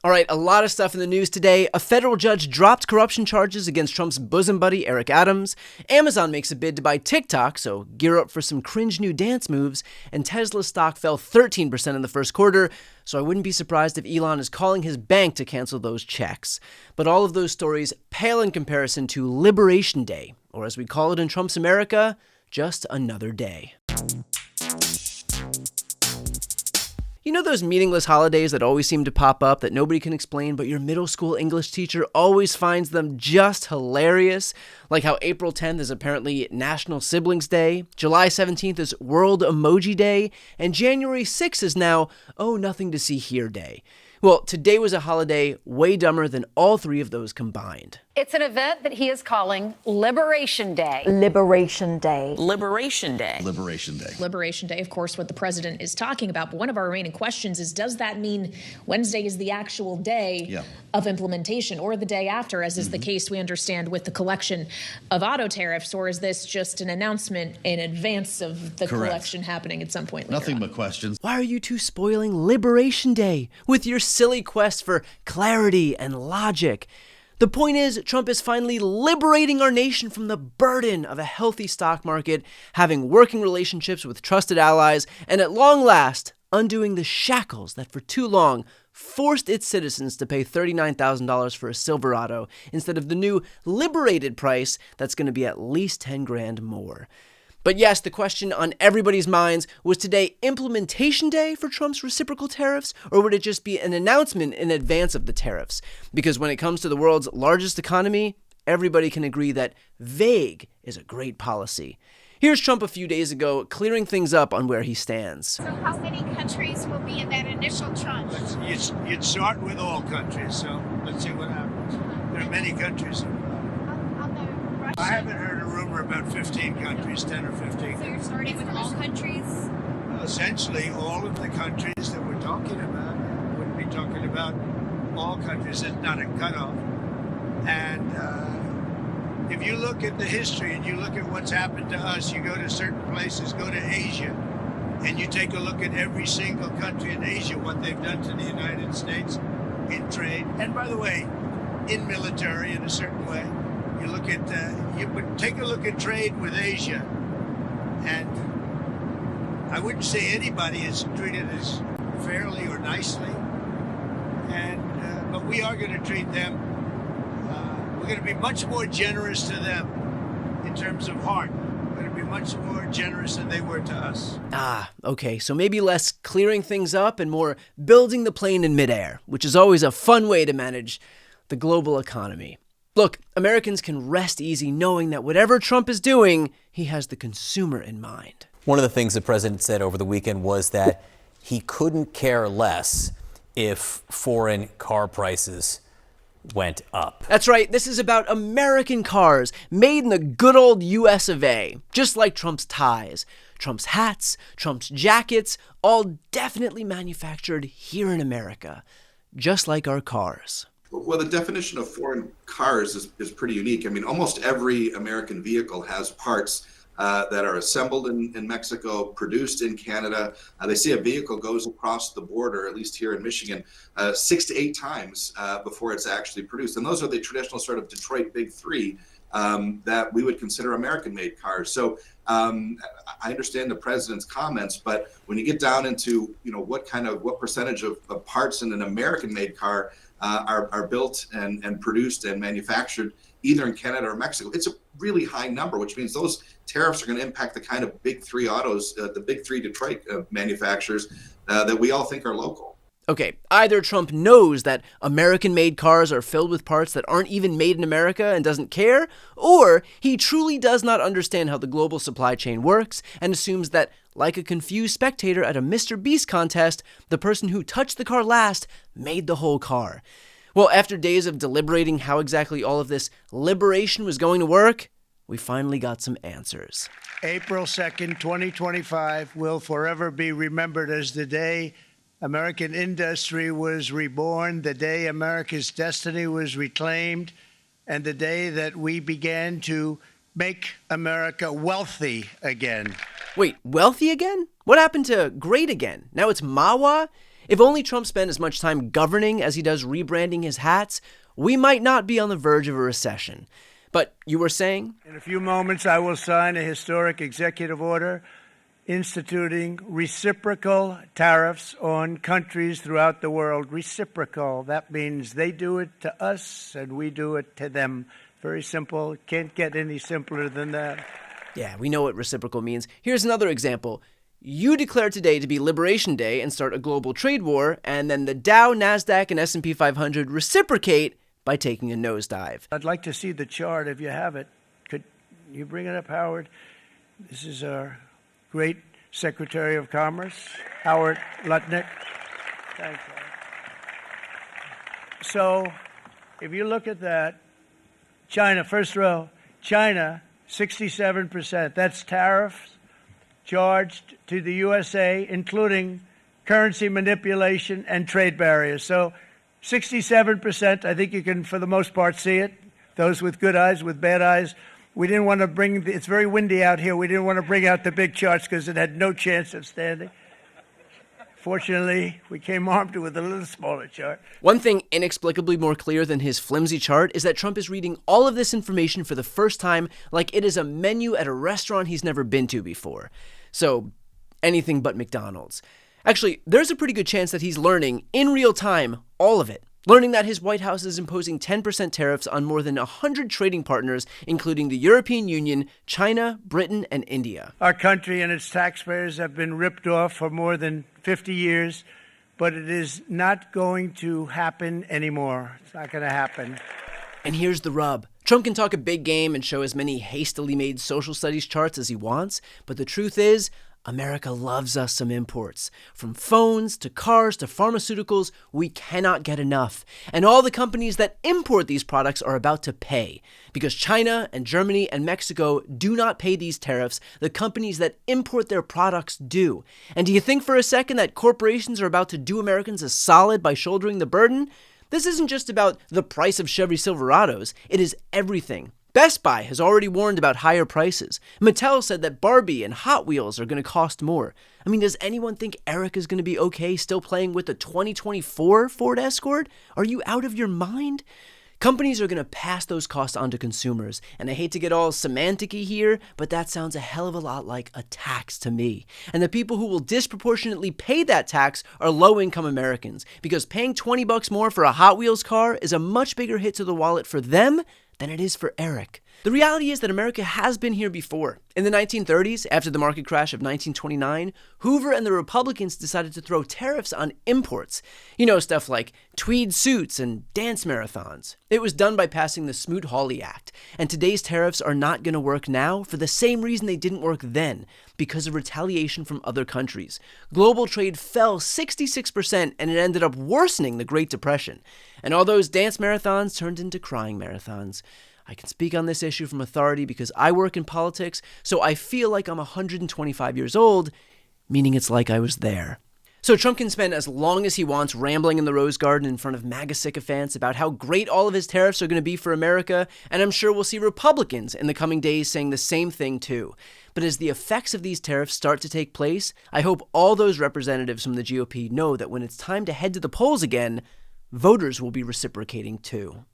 All right, a lot of stuff in the news today. A federal judge dropped corruption charges against Trump's bosom buddy, Eric Adams. Amazon makes a bid to buy TikTok, so gear up for some cringe new dance moves. And Tesla stock fell 13% in the first quarter, so I wouldn't be surprised if Elon is calling his bank to cancel those checks. But all of those stories pale in comparison to Liberation Day, or as we call it in Trump's America, just another day. You know those meaningless holidays that always seem to pop up that nobody can explain, but your middle school English teacher always finds them just hilarious? Like how April 10th is apparently National Siblings Day, July 17th is World Emoji Day, and January 6th is now Oh Nothing to See Here Day. Well, today was a holiday way dumber than all three of those combined. It's an event that he is calling Liberation Day. Liberation Day. Liberation Day. Liberation Day. Liberation Day, of course, what the president is talking about. But one of our remaining questions is, does that mean Wednesday is the actual day of implementation or the day after, as is the case, we understand, with the collection of auto tariffs? Or is this just an announcement in advance of the collection happening at some point later Nothing on? but questions. Why are you two spoiling Liberation Day with your silly quest for clarity and logic? The point is, Trump is finally liberating our nation from the burden of a healthy stock market, having working relationships with trusted allies, and at long last, undoing the shackles that for too long forced its citizens to pay $39,000 for a Silverado instead of the new liberated price that's going to be at least 10 grand more. But yes, the question on everybody's minds, was today implementation day for Trump's reciprocal tariffs, or would it just be an announcement in advance of the tariffs? Because when it comes to the world's largest economy, everybody can agree that vague is a great policy. Here's Trump a few days ago clearing things up on where he stands. So how many countries will be in that initial tranche? You'd start with all countries, so let's see what happens. There are many countries. Russia. I haven't heard a rumor about 15 countries, 10 or 15. So you're starting with all countries? Essentially, all of the countries that we're talking about. We wouldn't be talking about all countries. It's not a cutoff. And if you look at the history and you look at what's happened to us, you go to certain places, go to Asia, and you take a look at every single country in Asia, what they've done to the United States in trade. And by the way, in military in a certain way. You look at, you would take a look at trade with Asia, and I wouldn't say anybody is treated as fairly or nicely, and but we are going to treat them. We're going to be much more generous to them in terms of heart. We're going to be much more generous than they were to us. Okay, so maybe less clearing things up and more building the plane in midair, which is always a fun way to manage the global economy. Look, Americans can rest easy knowing that whatever Trump is doing, he has the consumer in mind. One of the things the president said over the weekend was that he couldn't care less if foreign car prices went up. That's right, this is about American cars made in the good old US of A, just like Trump's ties, Trump's hats, Trump's jackets, all definitely manufactured here in America, just like our cars. Well, the definition of foreign cars is pretty unique. I mean, almost every American vehicle has parts that are assembled in Mexico, produced in Canada. They say a vehicle goes across the border, at least here in Michigan, 6 to 8 times before it's actually produced. And those are the traditional sort of Detroit Big Three that we would consider American-made cars. So I understand the president's comments, but when you get down into, what percentage of parts in an American-made car are built and produced and manufactured either in Canada or Mexico, it's a really high number, which means those tariffs are going to impact the kind of big three autos, the big three Detroit manufacturers that we all think are local. Okay, either Trump knows that American-made cars are filled with parts that aren't even made in America and doesn't care, or he truly does not understand how the global supply chain works and assumes that, like a confused spectator at a Mr. Beast contest, the person who touched the car last made the whole car. Well, after days of deliberating how exactly all of this liberation was going to work, we finally got some answers. April 2nd, 2025 will forever be remembered as the day American industry was reborn, the day America's destiny was reclaimed, and the day that we began to make America wealthy again. Wait, wealthy again? What happened to great again? Now it's Mawa? If only Trump spent as much time governing as he does rebranding his hats, we might not be on the verge of a recession. But you were saying? In a few moments, I will sign a historic executive order instituting reciprocal tariffs on countries throughout the world. Reciprocal. That means they do it to us and we do it to them. Very simple. Can't get any simpler than that. Yeah, we know what reciprocal means. Here's another example. You declare today to be Liberation Day and start a global trade war, and then the Dow, NASDAQ, and S&P 500 reciprocate by taking a nosedive. I'd like to see the chart if you have it. Could you bring it up, Howard? This is our great Secretary of Commerce, Howard Lutnick. Thanks, Howard. So if you look at that, China, first row, China, 67%. That's tariffs charged to the USA, including currency manipulation and trade barriers. So 67%, I think you can, for the most part, see it. Those with good eyes, with bad eyes. We didn't want to bring, it's very windy out here. We didn't want to bring out the big charts because it had no chance of standing. Fortunately, we came armed with a little smaller chart. One thing inexplicably more clear than his flimsy chart is that Trump is reading all of this information for the first time like it is a menu at a restaurant he's never been to before. So, anything but McDonald's. Actually, there's a pretty good chance that he's learning, in real time, all of it. Learning that his White House is imposing 10% tariffs on more than 100 trading partners, including the European Union, China, Britain, and India. Our country and its taxpayers have been ripped off for more than 50 years, but it is not going to happen anymore. It's not going to happen. And here's the rub. Trump can talk a big game and show as many hastily made social studies charts as he wants, but the truth is, America loves us some imports. From phones to cars to pharmaceuticals, we cannot get enough. And all the companies that import these products are about to pay. Because China and Germany and Mexico do not pay these tariffs, the companies that import their products do. And do you think for a second that corporations are about to do Americans a solid by shouldering the burden? This isn't just about the price of Chevy Silverados, it is everything. Best Buy has already warned about higher prices. Mattel said that Barbie and Hot Wheels are going to cost more. I mean, does anyone think Eric is going to be okay still playing with the 2024 Ford Escort? Are you out of your mind? Companies are going to pass those costs on to consumers, and I hate to get all semantic-y here, but that sounds a hell of a lot like a tax to me. And the people who will disproportionately pay that tax are low-income Americans, because paying $20 more for a Hot Wheels car is a much bigger hit to the wallet for them than it is for Eric. The reality is that America has been here before. In the 1930s, after the market crash of 1929, Hoover and the Republicans decided to throw tariffs on imports. You know, stuff like tweed suits and dance marathons. It was done by passing the Smoot-Hawley Act. And today's tariffs are not going to work now for the same reason they didn't work then, because of retaliation from other countries. Global trade fell 66% and it ended up worsening the Great Depression. And all those dance marathons turned into crying marathons. I can speak on this issue from authority because I work in politics, so I feel like I'm 125 years old, meaning it's like I was there. So Trump can spend as long as he wants rambling in the Rose Garden in front of MAGA sycophants about how great all of his tariffs are going to be for America, and I'm sure we'll see Republicans in the coming days saying the same thing too. But as the effects of these tariffs start to take place, I hope all those representatives from the GOP know that when it's time to head to the polls again, voters will be reciprocating too.